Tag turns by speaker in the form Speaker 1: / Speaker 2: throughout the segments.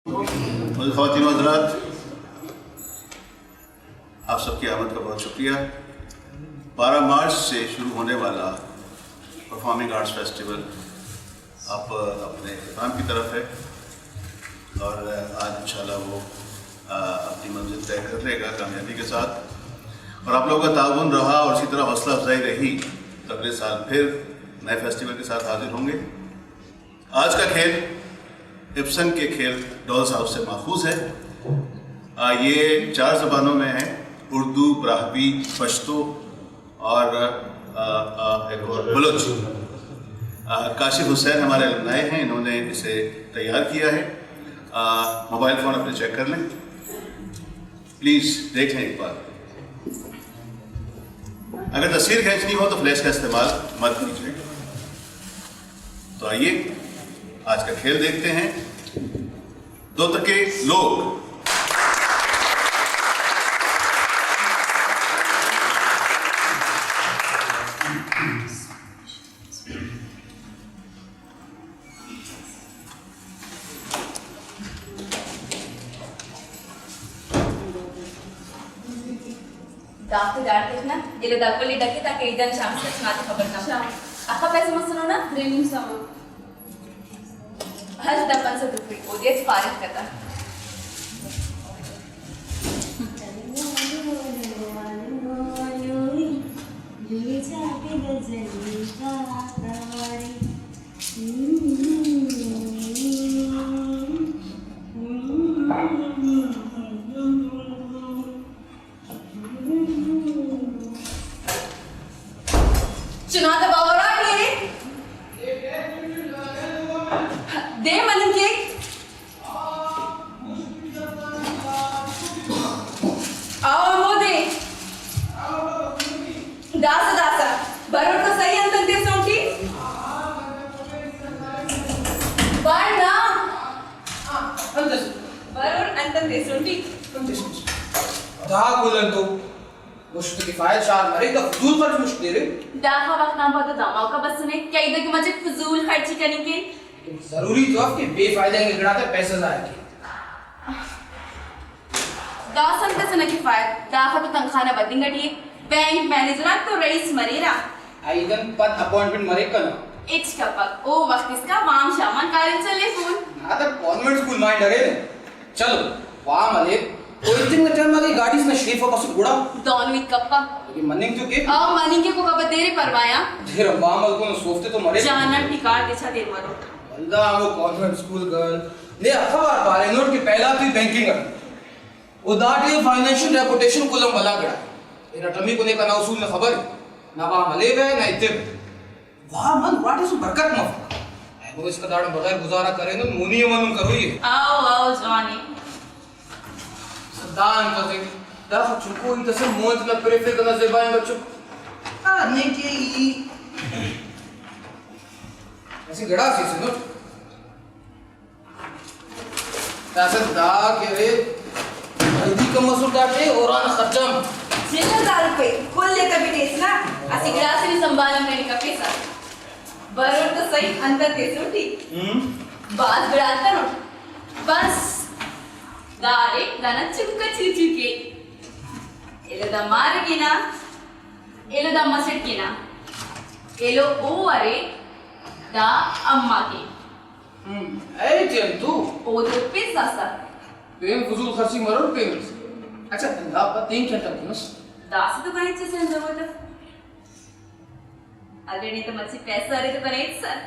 Speaker 1: ख़वातीन व हज़रात, आप सबकी आमद का बहुत शुक्रिया। 12 मार्च से शुरू होने वाला परफॉर्मिंग आर्ट्स फेस्टिवल आप अपने इख्तिताम की तरफ है और आज इंशाल्लाह वो अपनी मंजिल तय कर लेगा कामयाबी के साथ। और आप लोगों का ताउन रहा और इसी तरह हौसला अफजाई रही तो अगले साल फिर नए फेस्टिवल के साथ हाजिर होंगे। आज का खेल इब्सन के खेल डॉल्स हाउस से माखूज है। ये 4 ज़बानों में है, उर्दू, ब्राह्वी, पश्तो और एक और बलोच। काशिफ हुसैन हमारे अलमनाए हैं, इन्होंने इसे तैयार किया है। मोबाइल फ़ोन अपने चेक कर लें, प्लीज़ देख लें एक बार। अगर तस्वीर खींचनी हो तो फ्लैश का इस्तेमाल मत कीजिए। तो आइए आज का खेल देखते हैं। 2 टके लोग।
Speaker 2: दाखते देखना ये दाखवली डके ताकि इधर शाम से सुनाते खबर ना आखा पैसे मत सुनो ना ट्रेनिंग sama हज दफन से दुखी ओदियत फारिग करता चुनाव बावरा के दे मन के आओ मोदे दास बरोड तो सही अंतर दे सोंटी बारना
Speaker 3: अंतर
Speaker 2: बरोड अंतर दे सोंटी
Speaker 3: दा बोलन तो मुश्किल किफायत शार मरे तो फजूल खर्च मुश्किल रे
Speaker 2: दाखा वक्त ना पता दामाओ का बस सुने क्या इधर की मजे फजूल खर्ची करेंगे
Speaker 3: जरूरी तो आपके बेफायदे के गिराते पैसे जाए के
Speaker 2: दासन का सुना किफायत दाखा तो तनख्वाह ना बदलिंगा टी बैंक मैनेजर तो रईस मरेरा
Speaker 3: आइदन पद अपॉइंटमेंट मरे कना
Speaker 2: एक्स का पक ओ वक्त इसका वाम शामान कारण चले फोन
Speaker 3: ना तो कॉन्वेंट स्कूल माइंड डरे ने चलो वाह मले कोई दिन में टाइम लगी गाड़ी से शरीफ बस गुड़ा
Speaker 2: डॉन विद कप्पा
Speaker 3: ये मनिंग तो के
Speaker 2: आ मनी के को कब देरे परवाया
Speaker 3: ढेर बामल को सोचते तो मरे
Speaker 2: जाना टिकार देचा देर मरो
Speaker 3: बंदा वो कॉन्वेंट स्कूल गर्ल ने अखबार पाले नोट के पहला तो बैंकिंग कर उदाट ये फाइनेंशियल रेपुटेशन कुलम वाला गया ये टमी को ने का ना उसूल ने खबर ना बा मले वे ना इते वाह मन व्हाट इज बरकत न वो इसका दाड़ बगैर गुजारा करे न मुनी मन करो ये
Speaker 2: आओ जवानी
Speaker 3: सदान का दे दा चुको इन तसे मोंत न प्रेफर करना जेबाएं बच्चों ने के ई ऐसे गड़ा से सुनो तासे दा के रे हल्दी का मसूर डाटे और आना खर्चम
Speaker 2: ₹6000 कुल लेकर भी टेस्ट ना असी गिलास भी संभालने में का पैसा बरोड तो सही अंतर दे सोटी बात बढ़ाता नो बस दारे दाना चुपका चिचुके एलो दा मारगिना एलो दा मसटकिना एलो ओ अरे दा अम्मा के
Speaker 3: ए जन तू
Speaker 2: ओ दो पैसा सा
Speaker 3: पेन फजूल खर्ची मरो पेन अच्छा दा पतिंग क्या तकनस
Speaker 2: दास तो कने से जरूरत अरे नहीं तो मच्छी पैसा अरे तो कने सर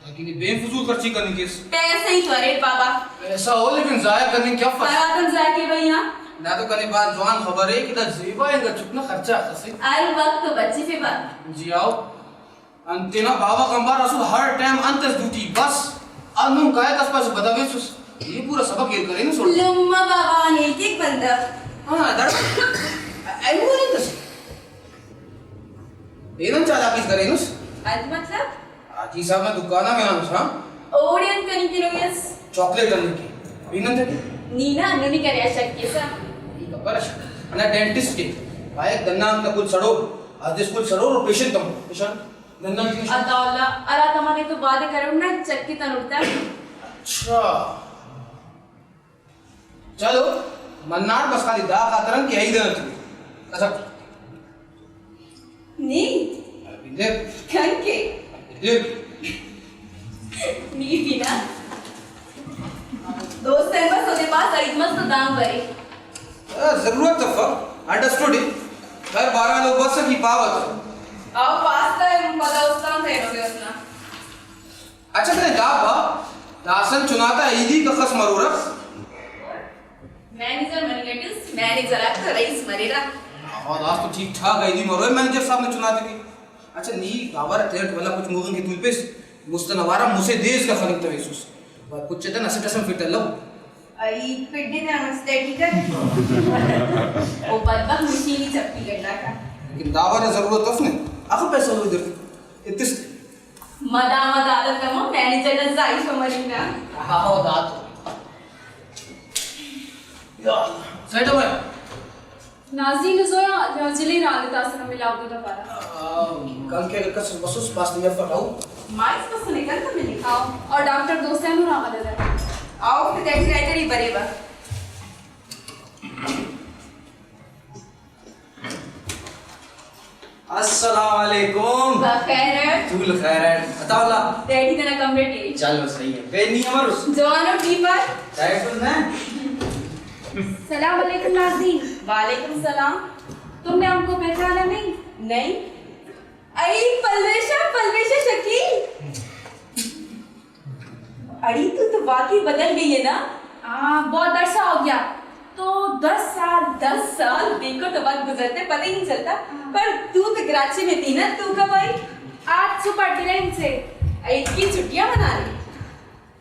Speaker 3: लेकिन ये बेफजूल खर्ची करने के
Speaker 2: पैसे ही तो अरे बाबा
Speaker 3: ऐसा हो लेकिन जाया करने क्या फर्क
Speaker 2: परातन जाके भैया
Speaker 3: ना तो कने बात जवान खबर है कि दा जेबा है चुपना खर्चा खसे
Speaker 2: आई वक्त तो बच्ची पे बात
Speaker 3: जी आओ अंतिना बाबा कंबार रसूल हर टाइम अंतस ड्यूटी बस अनु काय कस पास बतावे सुस ये पूरा सबक ये करे ना सोल
Speaker 2: लम्मा बाबा ने एक बंदा
Speaker 3: हां दर आई वो नहीं दस एनन चाला किस करे नुस
Speaker 2: आज मतलब
Speaker 3: आजी साहब ने दुकाना में नाम सा
Speaker 2: ओडियन कनी किलोयस
Speaker 3: चॉकलेट करने की एनन थे
Speaker 2: नीना अनुनी करे शक्य सा
Speaker 3: खबर है अना डेंटिस्ट के भाई गन्ना का कुछ सड़ो आज कुछ सड़ो और पेशेंट कम पेशेंट गन्ना की
Speaker 2: अदाला अरा तमाने तो बात करो ना चक्की तन उठता
Speaker 3: अच्छा चलो मन्नार बस खाली दा खातरन की आई देना तुम्हें अच्छा
Speaker 2: नी
Speaker 3: देख
Speaker 2: कंके
Speaker 3: देख
Speaker 2: नी बिना दोस्त है बस उसके पास आई मस्त दाम भरे
Speaker 3: जरूरत तो अंडरस्टूड खैर 12 लोग बस की पावत
Speaker 2: आओ पास्ता है पता उसका थे लोगे उतना
Speaker 3: अच्छा तेरे जाबा दासन चुनाता ईदी का खस मरोरस
Speaker 2: मैनेजर मैनेजर मैनेजर आता रईस मरेरा
Speaker 3: और आज तो ठीक ठाक ईदी मरो मैनेजर साहब ने चुनाते की अच्छा नी गावर टेंट वाला कुछ मुगन की तुलपेस मुस्तनवारा मुसे देश का खनिक तवेसुस और कुछ चेतन असटसम फिट लो
Speaker 2: आई पिड्डी ने नमस्ते ठीक है ओ बदबक मशीनी चप्पी गड्ढा का
Speaker 3: लेकिन दावर जरूरत तफने आखिर पैसा लो इधर इतिस
Speaker 2: मदा आदत कमो मैनेजर ने जाई समझना
Speaker 3: हां दात या साइड में
Speaker 4: नाज़ी नज़ोया राजिले रालता सर मिलाओ तो पारा
Speaker 3: कल के कस बसुस पास नहीं पटाऊ
Speaker 2: माइस को निकल तो मिली
Speaker 4: आओ और डॉक्टर दोस्त है ना आदत है
Speaker 2: आओ फिर देखी राइटर ही बरेबा
Speaker 5: अस्सलाम वालेकुम
Speaker 2: बखैर
Speaker 5: तुल खैर अतावला
Speaker 2: डैडी तेरा कमरे टी
Speaker 5: चलो सही है बेनी अमरुस
Speaker 2: जवानो टी पर
Speaker 5: चाय सुनना
Speaker 4: सलाम वालेकुम नाज़ी
Speaker 2: वालेकुम सलाम
Speaker 4: तुमने हमको पहचाना नहीं
Speaker 2: नहीं आई पलवेशा शकील अड़ी तू तो वाकई बदल गई है ना
Speaker 4: बहुत अरसा हो गया तो 10 साल
Speaker 2: 10 साल देखो तो वक्त गुजरते पता ही नहीं चलता पर तू तो कराची में थी ना तू कब आई
Speaker 4: आज सुपर ट्रेन से
Speaker 2: ईद की छुट्टियां मना रही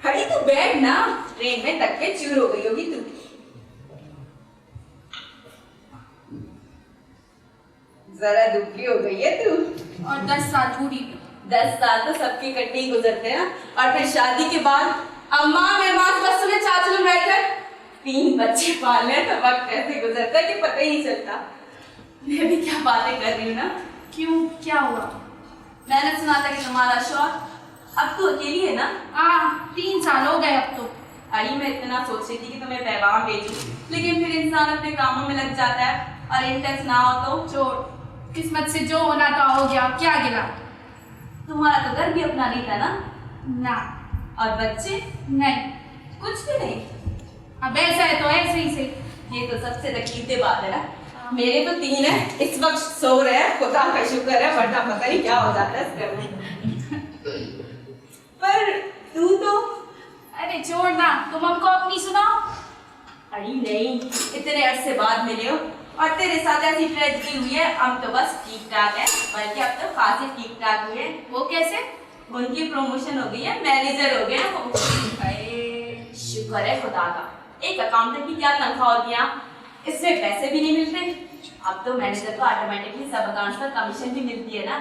Speaker 2: हड़ी तू बैठ ना ट्रेन में तक के चूर हो गई होगी तू जरा दुखी हो गई है तू
Speaker 4: और 10 साल बूढ़ी भी
Speaker 2: 10 साल तो सबके इकट्ठे ही गुजरते हैं और फिर शादी के बाद अम्मा मेहमान बस में चाचू बैठकर 3 बच्चे पालने तो वक्त कैसे गुजरता है कि पता ही नहीं चलता मैं भी क्या बातें कर रही हूँ ना
Speaker 4: क्यों क्या हुआ
Speaker 2: मैंने सुना था कि तुम्हारा शौक अब तो अकेली है ना
Speaker 4: 3 साल हो गए अब तो
Speaker 2: अड़ी मैं इतना सोच रही थी कि तुम्हें पैगाम भेजूं लेकिन फिर इंसान अपने कामों में लग जाता है और इन टच ना हो तो
Speaker 4: जो किस्मत से जो होना था हो गया क्या गिला
Speaker 2: तुम्हारा तो घर भी अपना नहीं था ना
Speaker 4: ना
Speaker 2: और बच्चे
Speaker 4: नहीं
Speaker 2: कुछ भी नहीं
Speaker 4: अब ऐसा है तो ऐसे ही से
Speaker 2: ये तो सबसे तकलीफ बात है ना मेरे तो 3 है इस वक्त सो रहे हैं खुदा का शुक्र है वरना पता नहीं क्या हो जाता है इस घर में पर तू तो
Speaker 4: अरे छोड़ ना तुम हमको अपनी सुनाओ
Speaker 2: अड़ी नहीं इतने अरसे बाद मिले हो और तेरे साथ ऐसी ट्रेजेडी हुई है हम तो बस ठीक ठाक है बल्कि अब तो खासी ठीक ठाक हुए हैं
Speaker 4: वो कैसे
Speaker 2: उनकी प्रमोशन हो गई है मैनेजर हो गए हैं वो शुक्र है खुदा का एक अकाउंटेंट की क्या तनख्वाह होती है इससे पैसे भी नहीं मिलते अब तो मैनेजर को ऑटोमेटिकली सब अकाउंट्स पर कमीशन भी मिलती है ना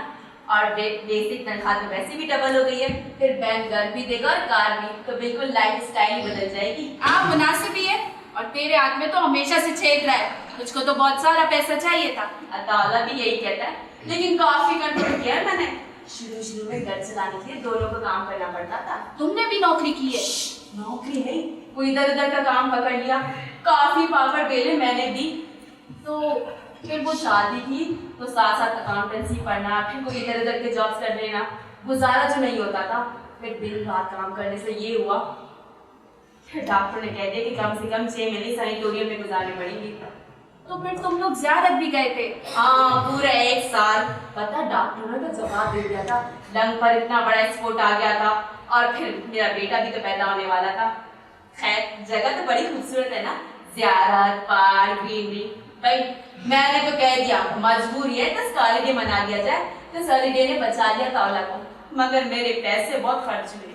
Speaker 2: और बेसिक तनख्वाह तो वैसे भी डबल हो गई है फिर बैंक घर भी देगा और कार भी तो बिल्कुल लाइफ स्टाइल ही बदल जाएगी
Speaker 4: मुनासिब ही है और तेरे हाथ में तो हमेशा से छेद रहा है तुझको तो बहुत सारा पैसा चाहिए था
Speaker 2: अताला भी यही कहता है लेकिन काफी कंट्रोल किया है मैंने शुरू में घर चलाने के लिए दोनों को काम करना पड़ता था
Speaker 4: तुमने भी नौकरी की है
Speaker 2: नौकरी है कोई इधर उधर का काम पकड़ लिया काफी पापड़ बेले मैंने दी तो फिर वो शादी की तो साथ साथ अकाउंटेंसी पढ़ना फिर कोई इधर उधर के जॉब्स कर लेना गुजारा जो नहीं होता था फिर दिन रात काम करने से ये हुआ फिर डॉक्टर ने कह दिया कि कम से कम 6 महीने सैनिटोरियम में गुजारने पड़ेंगे
Speaker 4: तो फिर तुम लोग ज़ियारत भी गए थे
Speaker 2: हाँ पूरा 1 साल पता डॉक्टर ने तो जवाब दे दिया था लंग पर इतना बड़ा स्पोर्ट आ गया था और फिर मेरा बेटा भी तो पैदा होने वाला था खैर जगह तो बड़ी खूबसूरत है ना ज़ियारत पार्क ग्रीनरी भाई मैंने तो कह दिया मजबूरी है तो सारी डे मना लिया जाए तो सारी डे ने बचा लिया तावला को मगर मेरे पैसे बहुत खर्च हुए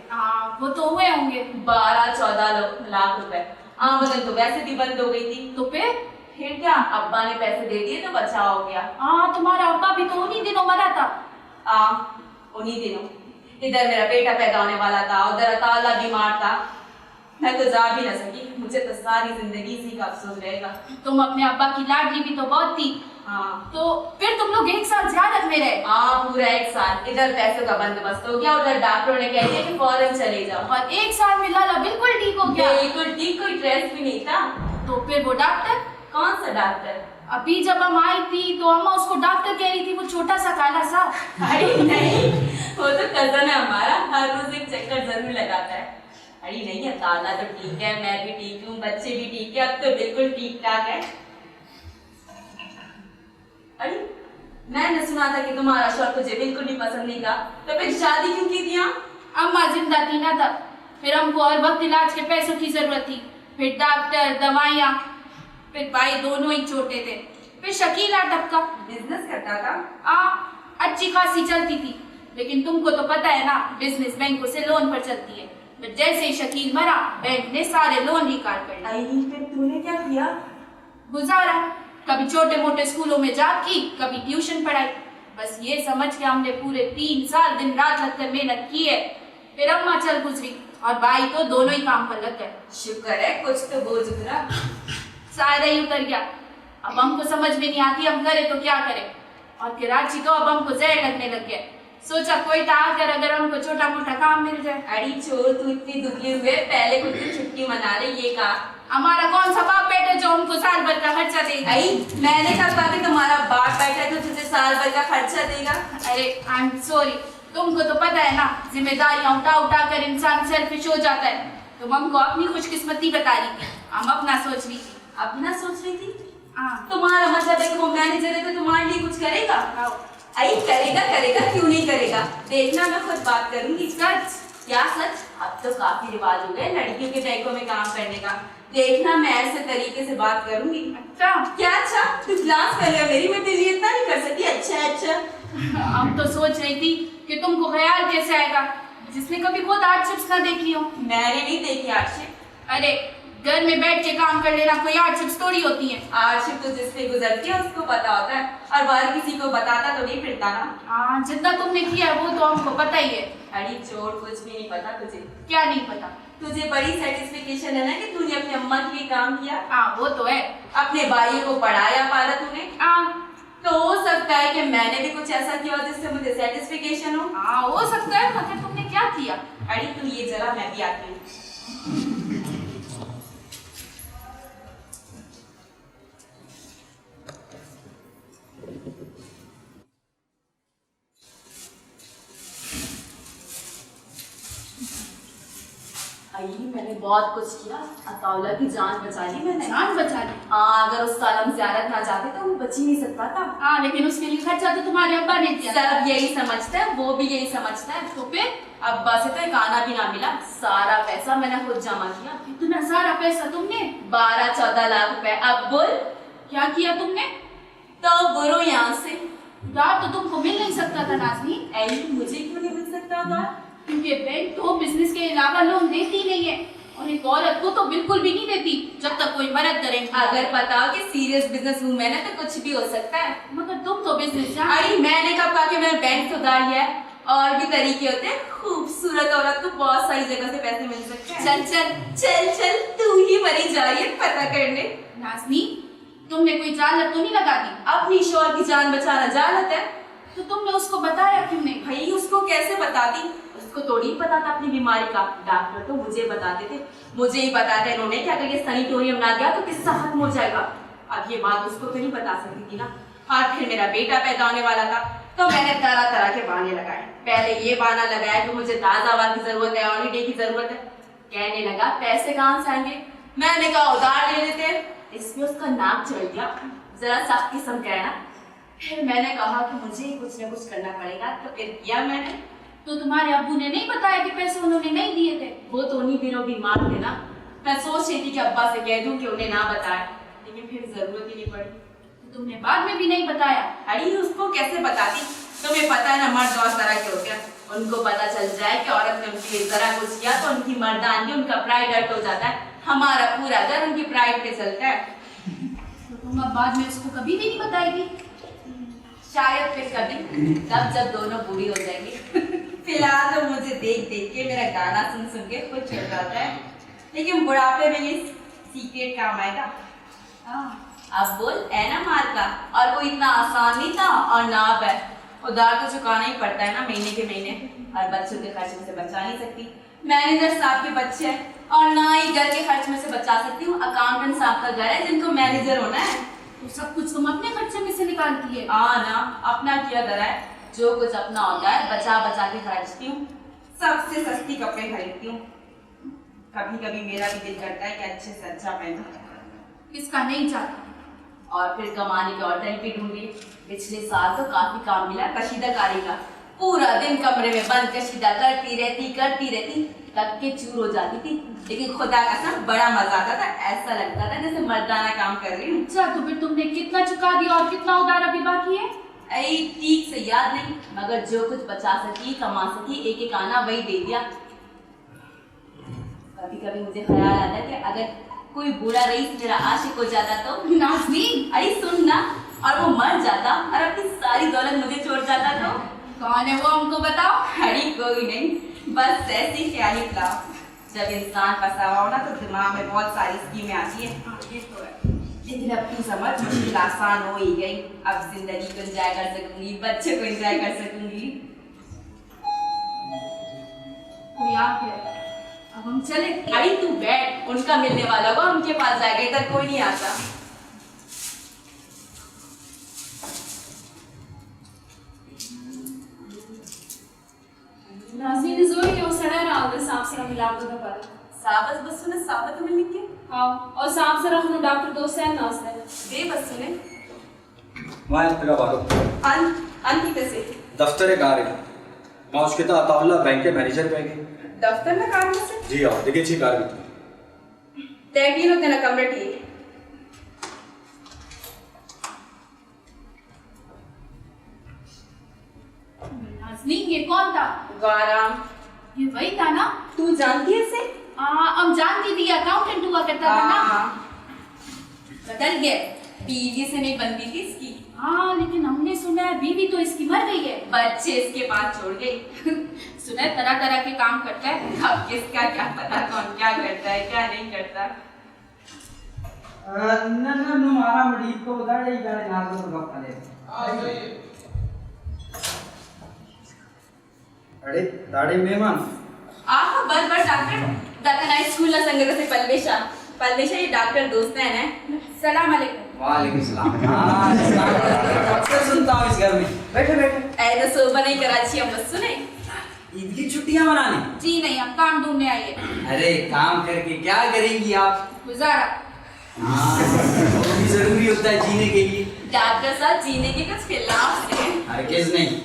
Speaker 4: वो तो हुए होंगे
Speaker 2: 12-14 लाख रुपए आमदन तो वैसे भी बंद हो गई थी
Speaker 4: तो
Speaker 2: फिर क्या अब्बा ने पैसे दे दिए तो बचाव हो गया
Speaker 4: तुम्हारा अब्बा भी तो उन्हीं दिनों मरा था
Speaker 2: उन्हीं दिनों इधर मेरा बेटा पैदा होने वाला था उधर अताला बीमार था मैं तो जा भी ना सकी मुझे तो सारी जिंदगी इसी का अफसोस रहेगा
Speaker 4: तुम अपने अब्बा की लाडली भी तो बहुत थी
Speaker 2: हाँ
Speaker 4: तो फिर तुम लोग 1 साल ज़ियारत में रहे
Speaker 2: पूरा 1 साल इधर पैसों का बंदोबस्त हो गया उधर डॉक्टरों ने कह दिया कि फौरन चले जाओ
Speaker 4: और 1 साल में लाला बिल्कुल ठीक हो गया
Speaker 2: बिल्कुल ठीक कोई स्ट्रेस भी नहीं था
Speaker 4: तो तो फिर वो डॉक्टर?
Speaker 2: कौन सा डॉक्टर?
Speaker 4: अभी जब हम आई थी तो अम्मा उसको डॉक्टर कह रही थी, वो छोटा सा काला सा।
Speaker 2: अरे नहीं, वो तो कजन है हमारा, हर रोज एक चक्कर जरूर लगाता है। अरे नहीं है, काला तो ठीक है, मैं भी ठीक हूँ, बच्चे भी ठीक है, अब तो बिल्कुल ठीक ठाक है। अरे मैंने सुना था कि तुम्हारा शौहर तुझे बिल्कुल भी पसंद नहीं था, तो फिर शादी क्यों की थी?
Speaker 4: अम्मा जिंदा थी ना तब, फिर हमको हर वक्त इलाज के पैसों की जरूरत थी, फिर डॉक्टर, दवाइयाँ, फिर भाई दोनों ही छोटे थे, फिर शकील टपका।
Speaker 2: बिजनेस करता था?
Speaker 4: अच्छी खासी चलती थी, लेकिन तुमको तो पता है ना, बिजनेस बैंकों से लोन पर चलती है। फिर जैसे ही शकील मरा, बैंक ने सारे लोन रिकॉर्ड कर लिए।
Speaker 2: अरे फिर तूने क्या किया?
Speaker 4: गुजारा, कभी छोटे मोटे स्कूलों में जॉब की, कभी ट्यूशन पढ़ाई। बस ये समझ के हमने पूरे 3 साल दिन रात लगकर मेहनत की है। फिर अम्मा चल गुजरी और भाई तो दोनों ही काम पर लग गए।
Speaker 2: शुक्र है कुछ तो बोझ उतरा।
Speaker 4: सारा ही उतर गया। अब हमको समझ में नहीं आती हम करें तो क्या करें। और कराची तो अब हमको जहर लगने लग गया। सोचा कोई आकर अगर हमको छोटा मोटा काम मिल जाए।
Speaker 2: अरे छोड़, तू इतनी दुखी हुए, पहले कुछ दिन छुट्टी मना ले, ये कहा।
Speaker 4: हमारा कौन सा बाप बैठे जो हमको साल भर का खर्चा देगा?
Speaker 2: आई मैंने कहा था कि तुम्हारा बाप बैठा है तो तुझे साल भर का खर्चा देगा।
Speaker 4: अरे आई एम सॉरी, तुमको तो पता है ना, जिम्मेदारियां उठा उठा कर इंसान सेल्फिश हो जाता है। तुम हमको अपनी खुशकिस्मती बता रही थी, हम अपना सोच रही थी।
Speaker 2: अपना सोच रही थी?
Speaker 4: हाँ।
Speaker 2: तुम्हारा मतलब है कि वो मैनेजर है तो तुम्हारे लिए कुछ करेगा? आई करेगा, क्यों नहीं करेगा? देखना मैं खुद बात करूंगी।
Speaker 4: सच?
Speaker 2: क्या सच? अब तो काफी रिवाज हो गए लड़कियों के बैंकों में काम करने का। देखना मैं ऐसे तरीके से बात करूंगी।
Speaker 4: अच्छा
Speaker 2: क्या अच्छा? तू क्लास कर लिया मेरी, मैं तेरे लिए इतना नहीं कर सकती। अच्छा
Speaker 4: हम तो सोच रही थी कि तुमको ख्याल कैसे आएगा, जिसने कभी खुद हार्डशिप्स ना देखी हो।
Speaker 2: मैंने नहीं देखी हार्डशिप।
Speaker 4: अरे घर में बैठ के काम कर लेना कोई हार्डशिप्स थोड़ी होती है।
Speaker 2: हार्डशिप तो जिससे गुजरती है उसको पता होता है, और बाहर किसी को बताता तो नहीं फिरता ना।
Speaker 4: हाँ, जितना तुमने किया है वो तो हमको पता ही है।
Speaker 2: अरे छोड़, कुछ भी नहीं पता तुझे।
Speaker 4: क्या नहीं पता?
Speaker 2: तुझे बड़ी सेटिस्फिकेशन है ना कि तूने अपनी अम्मा के लिए काम किया।
Speaker 4: हाँ वो तो है।
Speaker 2: अपने भाई को पढ़ाया पारा तूने।
Speaker 4: हाँ
Speaker 2: तो हो सकता है कि मैंने भी कुछ ऐसा किया हो जिससे मुझे सेटिस्फिकेशन हो।
Speaker 4: हाँ हो सकता है, मगर तुमने क्या किया?
Speaker 2: अरे तू ये जरा, मैं भी आती हूँ। मैंने बहुत कुछ किया, अताउला की जान बचा ली मैंने।
Speaker 4: जान बचा ली?
Speaker 2: हाँ, अगर उस साल हम ज़ियारत ना जाते तो वो बच ही नहीं सकता था।
Speaker 4: हाँ, लेकिन उसके लिए खर्चा तो तुम्हारे अब्बा ने किया।
Speaker 2: सब यही समझता है, वो भी यही समझता है।
Speaker 4: तो फिर
Speaker 2: अब्बा से तो एक आना भी ना मिला, सारा पैसा मैंने खुद जमा किया।
Speaker 4: इतना सारा पैसा तुमने?
Speaker 2: 12-14 लाख रुपए। अब बोल
Speaker 4: क्या किया तुमने?
Speaker 2: तो बुरो यहाँ से।
Speaker 4: उधार तो तुमको मिल नहीं सकता था नाज़नीन।
Speaker 2: ऐ मुझे क्यों नहीं मिल सकता उधार?
Speaker 4: क्योंकि बैंक तो बिजनेस के अलावा लोन देती नहीं है, और एक औरत को तो बिल्कुल भी नहीं देती जब तक कोई मदद करे।
Speaker 2: अगर पता हो कि सीरियस बिजनेस वूमेन है तो कुछ भी हो सकता है।
Speaker 4: मगर तुम तो बिजनेस
Speaker 2: अरे मैंने कब कहा कि मैंने बैंक से उधार लिया है? और भी तरीके होते हैं, खूबसूरत औरत को बहुत सारी जगह से पैसे मिल सकते हैं।
Speaker 4: चल चल
Speaker 2: चल चल, तू ही मरी जा रही है पता करने।
Speaker 4: नाज़नीन, तुमने कोई जालत तो नहीं लगा दी?
Speaker 2: अपनी शौहर की जान बचाना जालत है?
Speaker 4: तो तुमने उसको बताया क्यों नहीं?
Speaker 2: भाई उसको कैसे बताती, उसको थोड़ी पता था अपनी बीमारी का। डॉक्टर तो मुझे बताते थे, मुझे ही बताते इन्होंने कि अगर ये सैनिटोरियम ना गया तो किस्सा खत्म हो जाएगा। अब ये बात उसको तो नहीं बता सकती थी ना। और फिर मेरा बेटा पैदा होने वाला था तो मैंने तरह तरह के बहाने लगाए। पहले ये बहाना लगाया कि मुझे ताज़ा हवा की जरूरत है, हॉलीडे की जरूरत है। कहने लगा पैसे कहाँ से आएंगे? मैंने कहा उधार ले लेते हैं। इसमें उसका नाक चढ़ गया, जरा सख्त किस्म का है ना। फिर मैंने कहा कि मुझे कुछ ना कुछ करना पड़ेगा, तो फिर किया मैंने।
Speaker 4: तो तुम्हारे अब्बू ने नहीं बताया कि पैसे उन्होंने नहीं दिए थे?
Speaker 2: वो तो उन्हीं दिनों बीमार थे ना। मैं सोच रही थी कि अब्बा से कह दूं कि उन्हें ना बताए, लेकिन फिर जरूरत ही नहीं पड़ी।
Speaker 4: तो तुमने बाद में भी नहीं बताया?
Speaker 2: अरे उसको कैसे बताती? तुम्हें पता है ना, मर्द और तरह के होते हैं। उनको पता चल जाए कि औरत ने उनके लिए जरा कुछ किया तो उनकी मर्दानगी, उनका प्राइड हर्ट हो जाता है। हमारा पूरा घर उनकी प्राइड पे चलता है।
Speaker 4: तो तुम अब बाद में उसको कभी भी नहीं बताएगी?
Speaker 2: शायद फिर कभी, तब जब दोनों बूढ़ी हो जाएंगी। फिलहाल तो मुझे देख देख के, मेरा गाना सुन सुन के खुद चल जाता है, लेकिन बुढ़ापे में ये सीक्रेट काम आएगा। अब बोल, है ना मार का? और वो इतना आसान नहीं था, और ना अब है। उधार तो चुकाना ही पड़ता है ना महीने के महीने, और बच्चों के खर्च में से बचा नहीं सकती। मैनेजर साहब के बच्चे हैं और ना ही घर के खर्च में से बचा सकती हूँ। अकाउंटेंट साहब का घर है जिनको मैनेजर होना है।
Speaker 4: तो सब कुछ तुम अपने खर्चे में से निकालती है।
Speaker 2: हाँ ना, अपना किया धरा है। जो कुछ अपना होता है बचा बचा के खर्चती हूँ। सबसे सस्ती कपड़े खरीदती हूँ। कभी कभी मेरा भी दिल करता है कि अच्छे से अच्छा पहनूं।
Speaker 4: किसका नहीं चाहता।
Speaker 2: और फिर कमाने के और तरीके ढूंढिए। पिछले साल तो काफी काम मिला कशीदाकारी का। पूरा दिन कमरे में बंद कशीदा करती रहती तक के चूर हो जाती थी। लेकिन खुदा कसम बड़ा मजा आता था। ऐसा लगता था जैसे मर्दाना काम कर रही हूँ।
Speaker 4: अच्छा, तो फिर तुमने कितना चुका दिया और कितना उधार अभी बाकी है?
Speaker 2: ऐ ठीक से याद नहीं, मगर जो कुछ बचा सकी कमा सकी एक एक आना वही दे दिया। कभी कभी मुझे ख्याल आता है कि अगर कोई बुरा रईस मेरा आशिक हो जाता तो।
Speaker 4: नाज़नीन,
Speaker 2: अरे सुन ना, और वो मर जाता और अपनी सारी दौलत मुझे छोड़ जाता तो।
Speaker 4: कौन है वो, हमको बताओ।
Speaker 2: अरे कोई नहीं, बस ऐसी ख्याली फलाओ। जब इंसान फंसा हुआ हो ना तो दिमाग में बहुत सारी स्कीमें आती है।
Speaker 4: हाँ, ये तो है।
Speaker 2: लेकिन अब तू समझ, मुश्किल आसान हो ही गई। अब जिंदगी को एंजॉय कर सकूंगी, बच्चे को एंजॉय कर सकूंगी।
Speaker 4: कोई आ गया, अब हम चले।
Speaker 2: अरे तू बैठ, उनका मिलने वाला होगा, उनके पास जाएगा, इधर कोई नहीं आता।
Speaker 6: नाज़नीन ज़रूरी है वो सड़ा ना अगर सांप से मिलाप तो पर
Speaker 2: साबस बस सुने, साबत में लिख के
Speaker 6: हाँ और सांप से रखना डॉक्टर दोस्त है ना उसने
Speaker 2: दे बस सुने।
Speaker 5: मैं तेरा बारो
Speaker 2: अंत से
Speaker 5: दफ्तर कार्य माउशकिता अताउल्ला बैंक के मैनेजर पे गए
Speaker 2: दफ्तर में काम से
Speaker 5: जी हाँ देखिए छी कार्य
Speaker 2: तैकीन होते ना कमरे ठीक।
Speaker 4: नाज़नीन, ये कौन था?
Speaker 2: गौराम,
Speaker 4: ये वही था ना?
Speaker 2: तू जानती है इसे?
Speaker 4: हम जानती थी, अकाउंटेंट हुआ करता था ना।
Speaker 2: बदल गया, बीवी से नहीं बनती थी इसकी।
Speaker 4: हाँ, लेकिन हमने सुना है बीवी तो इसकी मर गई है।
Speaker 2: बच्चे इसके पास छोड़ गई।
Speaker 4: सुना है तरह तरह के काम करता है।
Speaker 2: अब किसका क्या पता कौन क्या करता है क्या नहीं करता।
Speaker 5: न मारा मरीज को बता दे जाने ना तो वक्त ले अरे दाढ़ी मेहमान
Speaker 2: आहा बर डॉक्टर दकनाई स्कूल ना संगत से पलवेशा ये डॉक्टर दोस्त है ना।
Speaker 4: सलाम अलैकुम।
Speaker 5: वालेकुम सलाम हां अक्सर सुनता हूं इस घर में बैठे बैठे
Speaker 2: ऐ तो सोबा नहीं कराची हम बस सुने।
Speaker 5: ईद की छुट्टियां मनानी
Speaker 4: जी नहीं, हम काम ढूंढने आई है।
Speaker 5: अरे काम करके क्या करेंगी आप
Speaker 4: गुजारा।
Speaker 5: हाँ वो भी जरूरी होता है जीने के लिए।
Speaker 2: डॉक्टर साहब जीने के कुछ खिलाफ है।
Speaker 5: हरगिज नहीं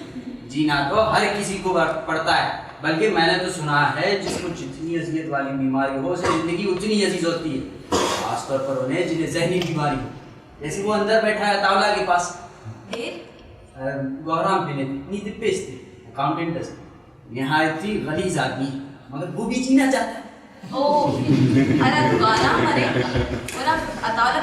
Speaker 5: जीना तो हर किसी को पड़ता है बल्कि मैंने तो सुना है जिसको जितनी अजियत वाली बीमारी हो उसे जिंदगी उतनी अजीज होती है खासतौर पर उन्हें जिन्हें जहनी बीमारी हो। जैसे वो अंदर बैठा है तावला के पास गौराम पीने इतनी दिपेश थे अकाउंटेंट यहाँ इतनी गलीज आदमी मगर वो भी जीना चाहता है।
Speaker 2: ओ अरे गौराम अरे और आप अताला